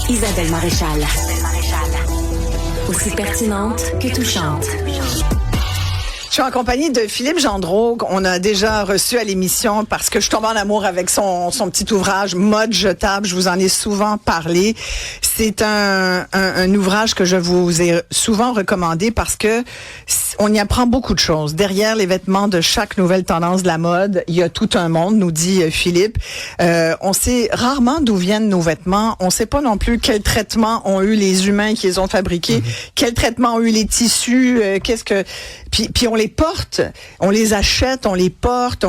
Isabelle Maréchal. Aussi pertinente que touchante. Je suis en compagnie de Philippe Gendreau, qu'on a déjà reçu à l'émission parce que je tombe en amour avec son petit ouvrage Mode jetable. Je vous en ai souvent parlé. C'est un ouvrage que je vous ai souvent recommandé parce que on y apprend beaucoup de choses. Derrière les vêtements de chaque nouvelle tendance de la mode, il y a tout un monde, nous dit Philippe. On sait rarement d'où viennent nos vêtements. On sait pas non plus quel traitement ont eu les humains qui les ont fabriqués, quel traitement ont eu les tissus, puis on les porte, on les achète, on les porte,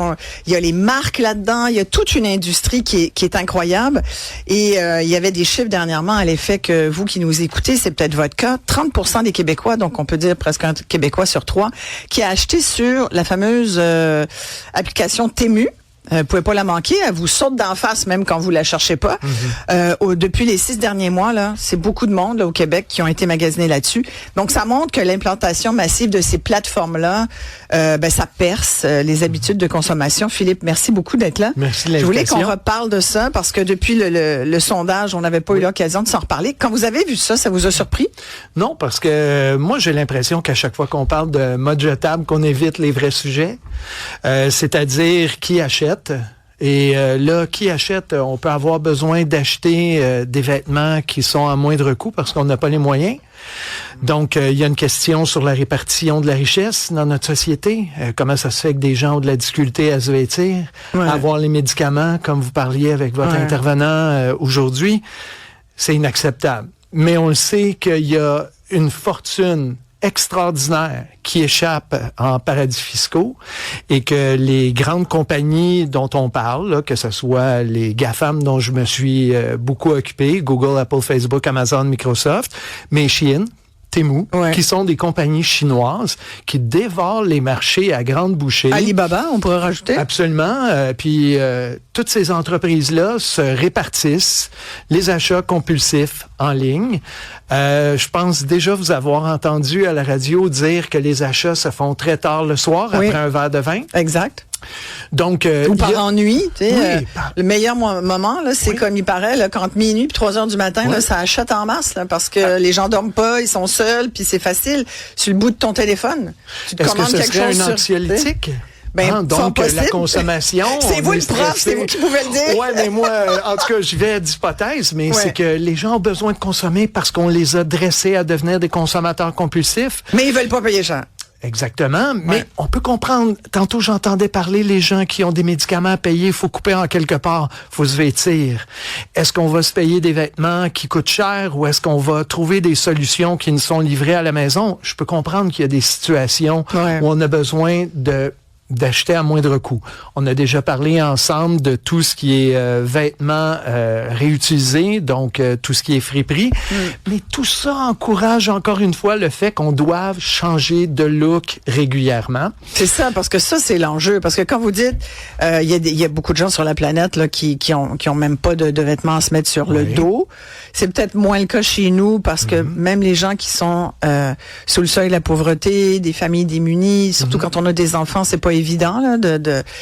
il y a les marques là-dedans, il y a toute une industrie qui est incroyable. Et il y avait des chiffres dernièrement à l'effet que vous qui nous écoutez, c'est peut-être votre cas, 30% des Québécois, donc on peut dire presque un Québécois sur 3, qui a acheté sur la fameuse application Temu. Vous pouvez pas la manquer, elle vous saute d'en face même quand vous la cherchez pas. Depuis les 6 derniers mois, là, c'est beaucoup de monde là, au Québec qui ont été magasinés là-dessus. Donc ça montre que l'implantation massive de ces plateformes-là, ça perce les habitudes de consommation. Philippe, merci beaucoup d'être là. Merci de l'invitation. Je voulais qu'on reparle de ça parce que depuis le sondage, on n'avait pas eu l'occasion de s'en reparler. Quand vous avez vu ça vous a surpris? Non, parce que moi j'ai l'impression qu'à chaque fois qu'on parle de mode jetable, qu'on évite les vrais sujets, c'est-à-dire qui achète. Et là, qui achète, on peut avoir besoin d'acheter des vêtements qui sont à moindre coût parce qu'on n'a pas les moyens. Donc, il y a une question sur la répartition de la richesse dans notre société. Comment ça se fait que des gens ont de la difficulté à se vêtir, à avoir les médicaments, comme vous parliez avec votre intervenant aujourd'hui. C'est inacceptable. Mais on le sait qu'il y a une fortune extraordinaire qui échappe en paradis fiscaux et que les grandes compagnies dont on parle, là, que ce soit les GAFAM dont je me suis beaucoup occupé, Google, Apple, Facebook, Amazon, Microsoft, mais Shein, Temu, qui sont des compagnies chinoises qui dévorent les marchés à grande bouchée. Alibaba, on pourrait rajouter. Absolument. Puis toutes ces entreprises-là se répartissent les achats compulsifs en ligne. Je pense déjà vous avoir entendu à la radio dire que les achats se font très tard le soir après un verre de vin. Exact. Donc, ou par ennui, tu sais, le meilleur moment là, c'est comme il paraît là, quand minuit puis 3 heures du matin, là, ça achète en masse là, parce que les gens dorment pas, ils sont seuls, puis c'est facile sur le bout de ton téléphone. Tu te commandes quelque chose un anxiolytique? Donc, la consommation... C'est vous le prof, c'est vous qui pouvez le dire. Oui, mais moi, en tout cas, je vais d'hypothèse, mais c'est que les gens ont besoin de consommer parce qu'on les a dressés à devenir des consommateurs compulsifs. Mais ils veulent pas payer cher. Exactement, mais on peut comprendre. Tantôt, j'entendais parler les gens qui ont des médicaments à payer, il faut couper en quelque part, faut se vêtir. Est-ce qu'on va se payer des vêtements qui coûtent cher ou est-ce qu'on va trouver des solutions qui nous sont livrées à la maison? Je peux comprendre qu'il y a des situations où on a besoin d'acheter à moindre coût. On a déjà parlé ensemble de tout ce qui est vêtements réutilisés, donc tout ce qui est friperie. Mais tout ça encourage encore une fois le fait qu'on doive changer de look régulièrement. C'est ça, parce que ça, c'est l'enjeu. Parce que quand vous dites, il y a beaucoup de gens sur la planète là, qui ont même pas de vêtements à se mettre sur le dos. C'est peut-être moins le cas chez nous parce que même les gens qui sont sous le seuil de la pauvreté, des familles démunies, surtout quand on a des enfants, c'est pas évident là,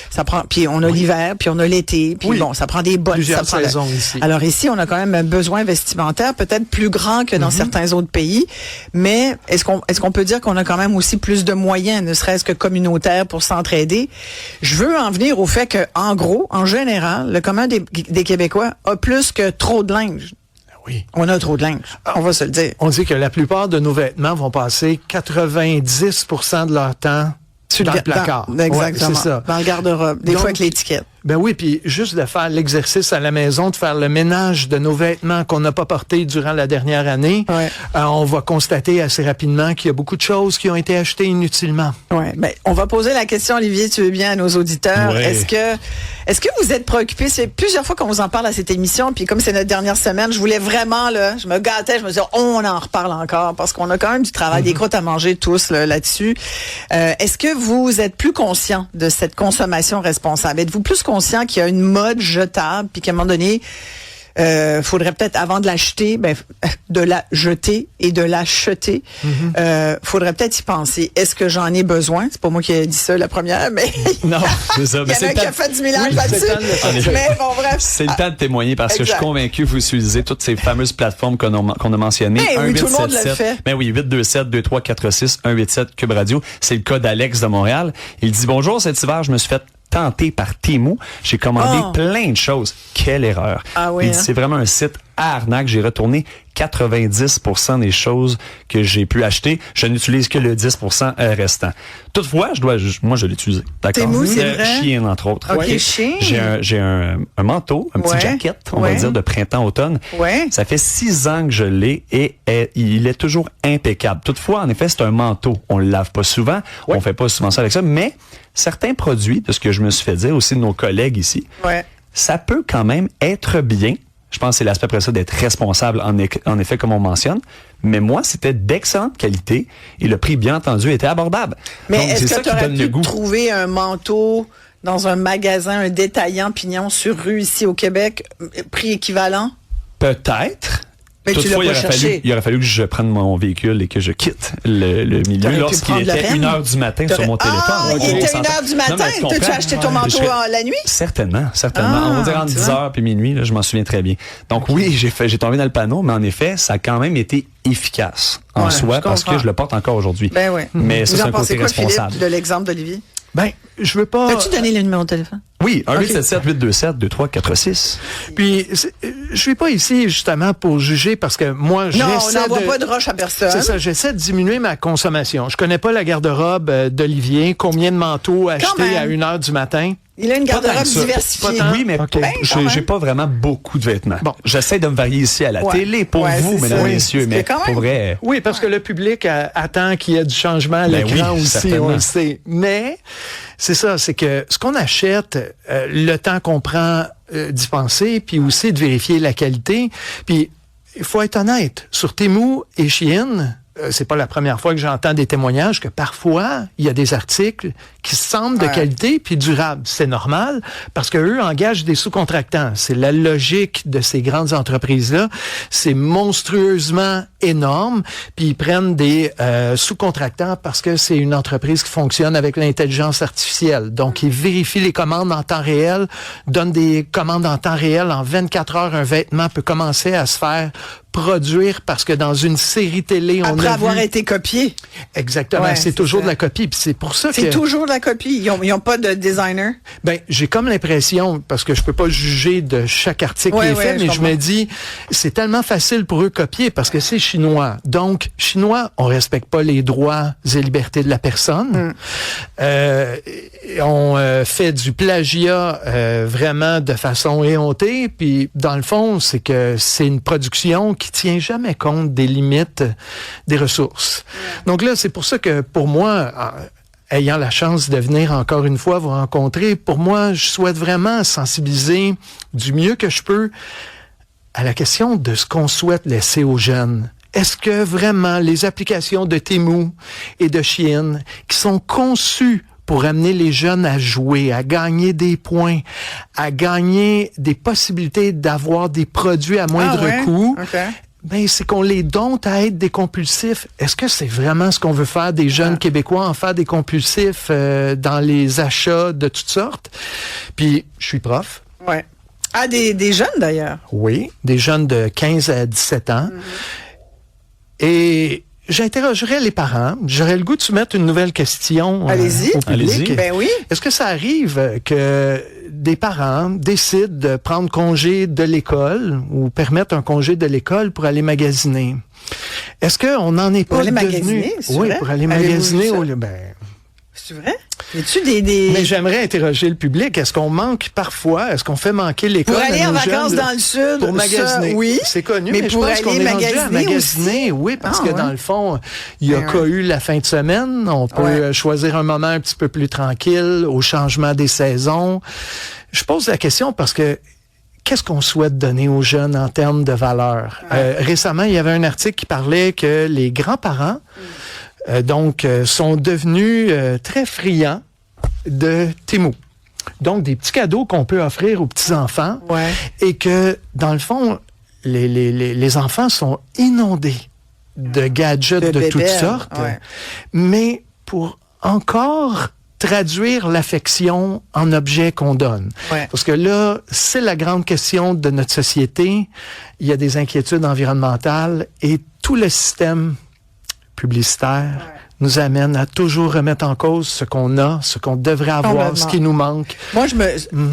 ça prend, puis on a l'hiver, puis on a l'été, puis bon, ça prend des bottes. Plusieurs saisons ici. Alors ici, on a quand même un besoin vestimentaire peut-être plus grand que dans certains autres pays, mais est-ce qu'on peut dire qu'on a quand même aussi plus de moyens, ne serait-ce que communautaires, pour s'entraider? Je veux en venir au fait que, en gros, en général, le commun des Québécois a plus que trop de linge. Oui. On a trop de linge. On va se le dire. On dit que la plupart de nos vêtements vont passer 90% de leur temps dans le placard. Exactement. C'est ça. Dans le garde-robe. Des fois avec l'étiquette. Ben oui, puis juste de faire l'exercice à la maison, de faire le ménage de nos vêtements qu'on n'a pas portés durant la dernière année, on va constater assez rapidement qu'il y a beaucoup de choses qui ont été achetées inutilement. Oui, ben, on va poser la question, Olivier, tu veux bien, à nos auditeurs. Est-ce que vous êtes préoccupés? C'est plusieurs fois qu'on vous en parle à cette émission, puis comme c'est notre dernière semaine, je voulais vraiment, là, je me gâtais, je me disais, on en reparle encore, parce qu'on a quand même du travail, des croûtes à manger tous là-dessus. Est-ce que vous êtes plus conscient de cette consommation responsable? Êtes-vous plus conscient qu'il y a une mode jetable, puis qu'à un moment donné, faudrait peut-être, avant de l'acheter, de la jeter et de l'acheter, faudrait peut-être y penser. Est-ce que j'en ai besoin? C'est pas moi qui ai dit ça la première, mais non, c'est ça. il y en a qui a fait du millage là-dessus. Mais bon, bref. C'est le temps de témoigner parce que je suis convaincu que vous utilisez toutes ces fameuses plateformes qu'on a mentionnées. Oui, tout le monde le fait. Ben oui, 827-2346, 187 Cube Radio. C'est le cas d'Alex de Montréal. Il dit, bonjour, cet hiver, je me suis fait tenter par Temu. J'ai commandé plein de choses. Quelle erreur. Ah oui, Il dit, c'est vraiment un site à arnaque. J'ai retourné 90% des choses que j'ai pu acheter. Je n'utilise que le 10% restant. Toutefois, moi, je l'utilise. D'accord? Temu, c'est vrai? Shein, entre autres. OK, Shein. J'ai un manteau, un petit jacket, on va dire, de printemps-automne. Ouais. Ça fait 6 ans que je l'ai et il est toujours impeccable. Toutefois, en effet, c'est un manteau. On le lave pas souvent. On fait pas souvent ça avec ça. Mais certains produits, de ce que je me suis fait dire, aussi de nos collègues ici, ça peut quand même être bien. Je pense que c'est l'aspect après ça d'être responsable, en effet, comme on mentionne. Mais moi, c'était d'excellente qualité et le prix, bien entendu, était abordable. Mais donc, est-ce c'est que ça tu qui aurais donne le pu goût. trouver un manteau dans un magasin, un détaillant pignon sur rue ici au Québec, prix équivalent? Peut-être. Mais toutefois, tu l'as pas cherché. Il aurait fallu que je prenne mon véhicule et que je quitte le milieu lorsqu'il était 1h du matin sur mon téléphone. Il était 1h du matin? T'as-tu acheté ton manteau la nuit? Certainement. On va dire entre 10h puis minuit, là, je m'en souviens très bien. Donc oui, j'ai tombé dans le panneau, mais en effet, ça a quand même été efficace en soi parce que je le porte encore aujourd'hui. Ben oui. Mais ça, c'est un côté responsable. Philippe, de l'exemple d'Olivier? Ben, je veux pas... Peux-tu donner le numéro de téléphone? Oui, 1-877-827-2346. Puis, je suis pas ici justement pour juger parce que moi, non, on n'envoie pas de roche à personne. C'est ça, j'essaie de diminuer ma consommation. Je connais pas la garde-robe d'Olivier, combien de manteaux acheter à 1h du matin. Il a une garde-robe diversifiée. Oui, mais j'ai pas vraiment beaucoup de vêtements. Bon. J'essaie de me varier ici à la télé pour vous, mesdames et messieurs, mais pour vrai... Oui, parce que le public attend qu'il y ait du changement à l'écran aussi, on le sait. Mais c'est ça, c'est que ce qu'on achète, le temps qu'on prend d'y penser, puis aussi de vérifier la qualité. Puis, il faut être honnête, sur Temu et Shein, c'est pas la première fois que j'entends des témoignages que parfois, il y a des articles qui semblent de qualité puis durables. C'est normal parce que eux engagent des sous-contractants. C'est la logique de ces grandes entreprises-là. C'est monstrueusement énorme puis ils prennent des sous-contractants parce que c'est une entreprise qui fonctionne avec l'intelligence artificielle. Donc, ils vérifient les commandes en temps réel, donnent des commandes en temps réel. En 24 heures, un vêtement peut commencer à se faire produire parce que dans une série télé, on après avoir été copié. Exactement, c'est toujours de la copie. Puis c'est pour ça que... C'est toujours de la copie. Ils ont pas de designer? Ben, j'ai comme l'impression, parce que je peux pas juger de chaque article qui est fait, mais je me dis, c'est tellement facile pour eux de copier parce que c'est chinois. Donc, chinois, on respecte pas les droits et libertés de la personne. On fait du plagiat vraiment de façon éhontée. Puis, dans le fond, c'est que c'est une production qui tient jamais compte des limites des ressources. Donc là, c'est pour ça que pour moi, ayant la chance de venir encore une fois vous rencontrer, pour moi, je souhaite vraiment sensibiliser du mieux que je peux à la question de ce qu'on souhaite laisser aux jeunes. Est-ce que vraiment les applications de Temu et de Shein qui sont conçues pour amener les jeunes à jouer, à gagner des points, à gagner des possibilités d'avoir des produits à moindre coût, ben, c'est qu'on les dompte à être des compulsifs. Est-ce que c'est vraiment ce qu'on veut faire des jeunes Québécois, en faire des compulsifs dans les achats de toutes sortes? Puis, je suis prof. Ouais. Ah, des jeunes d'ailleurs? Oui, des jeunes de 15 à 17 ans. Et j'interrogerais les parents. J'aurais le goût de soumettre une nouvelle question Allez-y. au public. Allez-y. Ben oui. Est-ce que ça arrive que des parents décident de prendre congé de l'école ou permettre un congé de l'école pour aller magasiner? Est-ce qu'on en est pour pas aller devenu... magasiner? Oui, pour aller magasiner. C'est vrai? Y a-tu des... Mais j'aimerais interroger le public. Est-ce qu'on manque parfois? Est-ce qu'on fait manquer l'école? Pour aller à en nos vacances jeunes, dans le sud? pour magasiner. Ça, oui. C'est connu, mais mais pour je pense qu'on aller est rendu à magasiner. aussi? Oui, parce que dans le fond, il y a eu la fin de semaine. On peut choisir un moment un petit peu plus tranquille au changement des saisons. Je pose la question parce que qu'est-ce qu'on souhaite donner aux jeunes en termes de valeurs? Récemment, il y avait un article qui parlait que les grands-parents sont devenus très friands de Temu. Donc, des petits cadeaux qu'on peut offrir aux petits-enfants. Ouais. Et que, dans le fond, les enfants sont inondés de gadgets de toutes bébelles, sortes. ouais. Mais pour encore traduire l'affection en objet qu'on donne. Ouais. Parce que là, c'est la grande question de notre société. Il y a des inquiétudes environnementales et tout le système publicitaire nous amène à toujours remettre en cause ce qu'on a, ce qu'on devrait avoir, ce qui nous manque. Moi,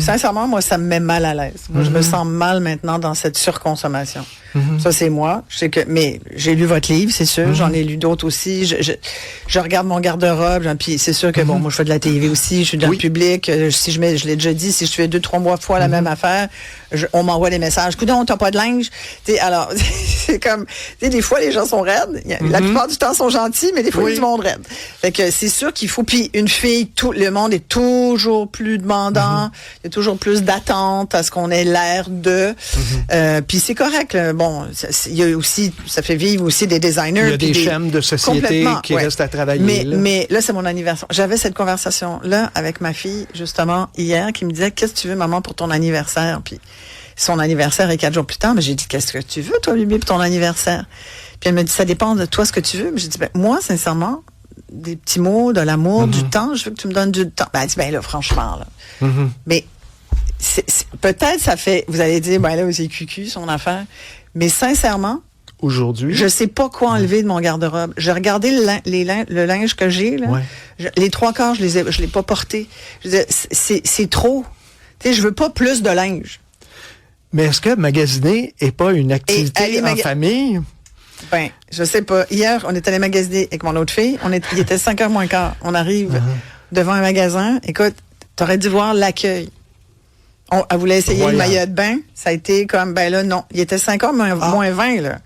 sincèrement, moi, ça me met mal à l'aise. Moi, je me sens mal maintenant dans cette surconsommation. Ça, c'est moi. Je sais que, mais j'ai lu votre livre, c'est sûr. J'en ai lu d'autres aussi. Je regarde mon garde-robe, puis c'est sûr que, bon, moi, je fais de la TV aussi. Je suis dans le public. Si je l'ai déjà dit, si je fais 2-3 fois la même affaire, on m'envoie des messages. Coudonc, t'as pas de linge? T'sais, alors, c'est comme, des fois, les gens sont raides. La plupart du temps, sont gentils, mais des fois, il y a du monde raide. Fait que c'est sûr qu'il faut, puis une fille, le monde est toujours plus demandant. Il y a toujours plus d'attente à ce qu'on ait l'air de. Puis c'est correct, là. Bon, il y a aussi, ça fait vivre aussi des designers. Il y a des chaînes de société qui restent à travailler. Mais là, c'est mon anniversaire. J'avais cette conversation-là avec ma fille, justement, hier, qui me disait, qu'est-ce que tu veux, maman, pour ton anniversaire? Puis son anniversaire est 4 jours plus tard. Mais j'ai dit, qu'est-ce que tu veux, toi, Bibi, pour ton anniversaire? Puis elle me dit, ça dépend de toi, ce que tu veux. Mais j'ai dit, moi, sincèrement, des petits mots, de l'amour, du temps, je veux que tu me donnes du temps. Ben, elle dit, ben là, franchement, là. Mais peut-être ça fait, vous allez dire, ben là, c'est cucu, son affaire. Mais sincèrement, aujourd'hui, je sais pas quoi enlever de mon garde-robe. J'ai regardé le linge que j'ai, là. Les 3/4, je l'ai pas porté. Je veux dire, c'est trop. Tu sais, je veux pas plus de linge. Mais est-ce que magasiner est pas une activité en famille? Ben, je sais pas. Hier, on est allé magasiner avec mon autre fille. Il était 5h moins quart. On arrive devant un magasin. Écoute, t'aurais dû voir l'accueil. Elle voulait essayer le maillot de bain. Ça a été comme, ben là, non. Il était 5h moins 20, là.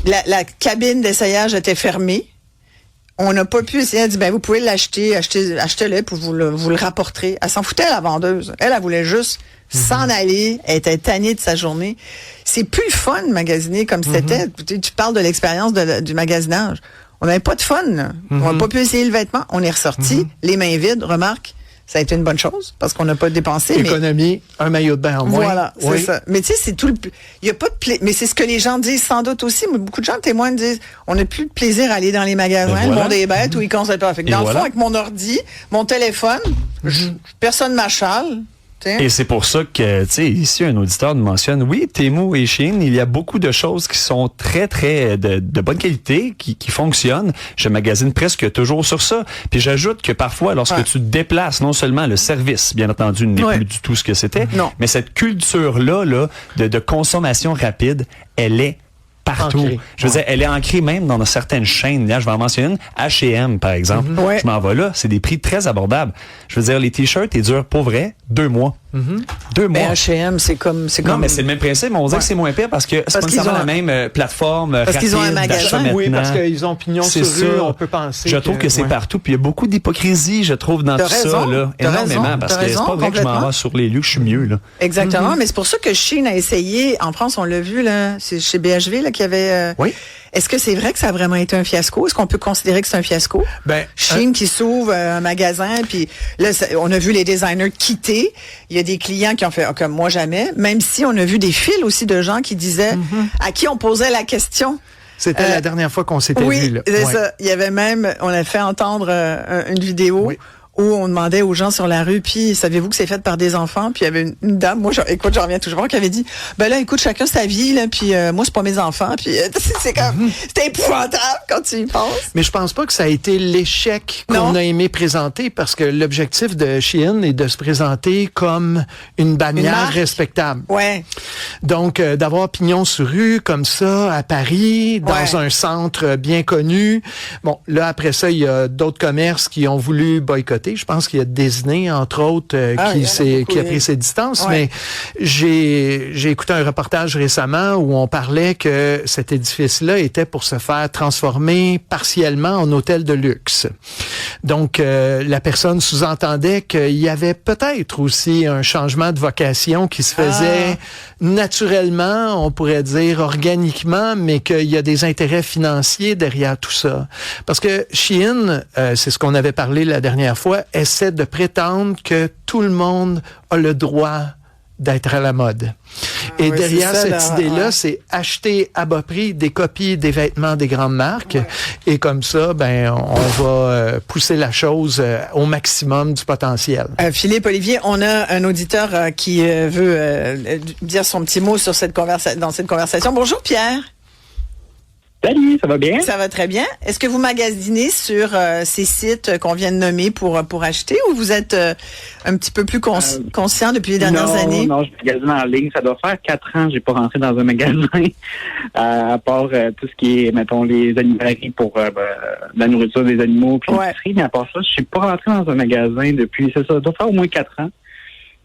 La cabine d'essayage était fermée. On n'a pas pu essayer. Elle dit, ben, vous pouvez l'acheter, achetez-le, puis vous le rapporterez. Elle s'en foutait, la vendeuse. Elle voulait juste s'en aller. Elle était tannée de sa journée. C'est plus le fun de magasiner comme c'était. Tu parles de l'expérience du magasinage. On n'avait pas de fun, là. On n'a pas pu essayer le vêtement. On est ressorti, les mains vides. Remarque, ça a été une bonne chose parce qu'on n'a pas dépensé. Économie, un maillot de bain en moins. Voilà, c'est ça. Mais tu sais, c'est tout il y a pas de mais c'est ce que les gens disent sans doute aussi. Beaucoup de gens témoignent disent, on n'a plus de plaisir à aller dans les magasins, le monde est bête ou ils conseillent pas. Fait que dans le fond, avec mon ordi, mon téléphone, personne m'achale. Et c'est pour ça que, tu sais, ici, un auditeur nous mentionne, oui, Temu et Shein, il y a beaucoup de choses qui sont très, très de bonne qualité, qui fonctionnent. Je magasine presque toujours sur ça. Puis j'ajoute que parfois, lorsque tu te déplaces, non seulement le service, bien entendu, n'est plus du tout ce que c'était, mais cette culture-là, de consommation rapide, elle est partout. Ancrée. Je veux dire, elle est ancrée même dans certaines chaînes. Là, je vais en mentionner une. H&M, par exemple. Je m'en vais là. C'est des prix très abordables. Je veux dire, les t-shirts, ils durent pour vrai 2 mois. 2 mois. Mais H&M, c'est comme... Non, mais c'est le même principe. Mais on dirait que c'est moins pire parce que c'est pas nécessairement la même plateforme parce qu'ils ont un magasin. Oui, parce qu'ils ont pignon sur rue, on peut penser. Je trouve que c'est partout. Puis il y a beaucoup d'hypocrisie, je trouve, dans tout ça. Là. Énormément. Parce que c'est pas vrai que je m'en vais sur les lieux, que je suis mieux. Là. Exactement. Mais c'est pour ça que Shein a essayé. En France, on l'a vu, là. C'est chez BHV, là, qu'il y avait... Oui. Est-ce que c'est vrai que ça a vraiment été un fiasco? Est-ce qu'on peut considérer que c'est un fiasco? Shein qui s'ouvre un magasin, puis là, on a vu les designers quitter. Il y a des clients qui ont fait comme moi jamais, même si on a vu des fils aussi de gens qui disaient, à qui on posait la question. C'était la dernière fois qu'on s'était vu. Là. C'est ça. Il y avait même, on a fait entendre une vidéo où on demandait aux gens sur la rue, puis savez-vous que c'est fait par des enfants? Puis il y avait une dame, moi, écoute, j'en reviens toujours, qui avait dit, ben là, écoute, chacun sa vie, là, puis moi, c'est pas mes enfants, puis c'est comme, c'était épouvantable quand tu y penses. Mais je pense pas que ça a été l'échec qu'on a aimé présenter, parce que l'objectif de Shein est de se présenter comme une bannière respectable. Ouais. Donc, d'avoir pignon sur rue, comme ça, à Paris, dans un centre bien connu. Bon, là, après ça, il y a d'autres commerces qui ont voulu boycotter. Je pense qu'il y a Disney, entre autres, qui a pris ses distances. Mais j'ai écouté un reportage récemment où on parlait que cet édifice-là était pour se faire transformer partiellement en hôtel de luxe. Donc, la personne sous-entendait qu'il y avait peut-être aussi un changement de vocation qui se faisait naturellement, on pourrait dire organiquement, mais qu'il y a des intérêts financiers derrière tout ça. Parce que Shein, c'est ce qu'on avait parlé la dernière fois, fois, essaie de prétendre que tout le monde a le droit d'être à la mode. Et oui, derrière c'est ça, cette idée-là, c'est acheter à bas prix des copies des vêtements des grandes marques. Ouais. Et comme ça, ben, on va pousser la chose au maximum du potentiel. Philippe, Olivier, on a un auditeur qui veut dire son petit mot sur dans cette conversation. Bonjour Pierre. Salut, ça va bien? Ça va très bien. Est-ce que vous magasinez sur ces sites qu'on vient de nommer pour acheter ou vous êtes un petit peu plus conscient depuis les dernières années? Non, je magasine en ligne. Ça doit faire 4 ans que j'ai pas rentré dans un magasin. À part tout ce qui est, mettons, les animaleries pour la nourriture des animaux puis l'épicerie. Mais à part ça, je suis pas rentré dans un magasin depuis, ça doit faire au moins 4 ans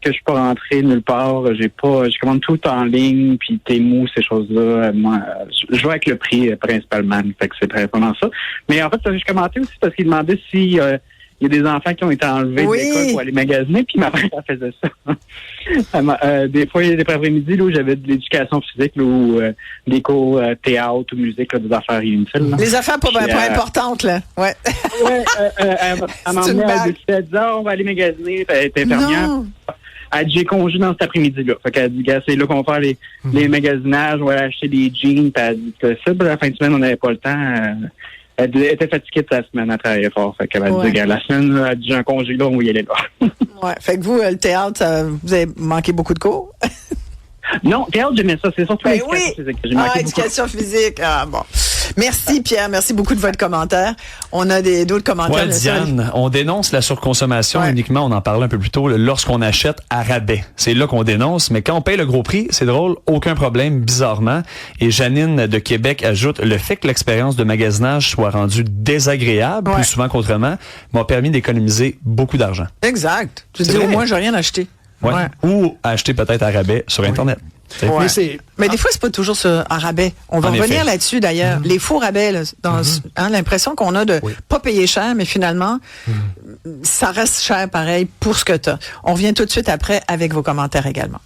que je suis pas rentré nulle part. Je commande tout en ligne, puis Temu, ces choses-là. Moi, je joue avec le prix principalement. Fait que c'est principalement ça. Mais en fait, je commentais aussi parce qu'il demandait si il y a des enfants qui ont été enlevés de l'école pour aller magasiner, puis ma mère elle faisait ça. Des fois, il y a des après-midi là, où j'avais de l'éducation physique là, ou des cours théâtre ou musique, là, des affaires inutiles. Là. Les affaires pas importantes, là. Ouais. À m'emmener à décider, on va aller magasiner, elle était infirmière. Non. Elle dit, j'ai congé dans cet après-midi-là. Fait qu'elle dit, c'est là qu'on va faire les magasinages, on va aller acheter des jeans. Puis elle dit que ça, la fin de semaine, on n'avait pas le temps. Elle était fatiguée de sa semaine, elle travaillait fort. Fait qu'elle a dit, la semaine, elle dit, j'ai un congé là, on va y aller là. Ouais. Fait que vous, le théâtre, vous avez manqué beaucoup de cours? Non, théâtre, j'aimais ça. C'est surtout l'éducation physique. J'ai manqué éducation physique. Ah, bon. Merci, Pierre. Merci beaucoup de votre commentaire. On a d'autres commentaires. Ouais, Diane, on dénonce la surconsommation uniquement, on en parlait un peu plus tôt, lorsqu'on achète à rabais. C'est là qu'on dénonce, mais quand on paye le gros prix, c'est drôle, aucun problème, bizarrement. Et Janine de Québec ajoute, le fait que l'expérience de magasinage soit rendue désagréable, plus souvent qu'autrement, m'a permis d'économiser beaucoup d'argent. Exact. Tu dis, au moins, j'ai rien acheté. Ouais. Ou acheter peut-être à rabais sur Internet. Mais des fois, c'est pas toujours à rabais. On va revenir là-dessus, d'ailleurs. Les faux rabais, là, l'impression qu'on a de pas payer cher, mais finalement, ça reste cher pareil pour ce que tu as. On revient tout de suite après avec vos commentaires également.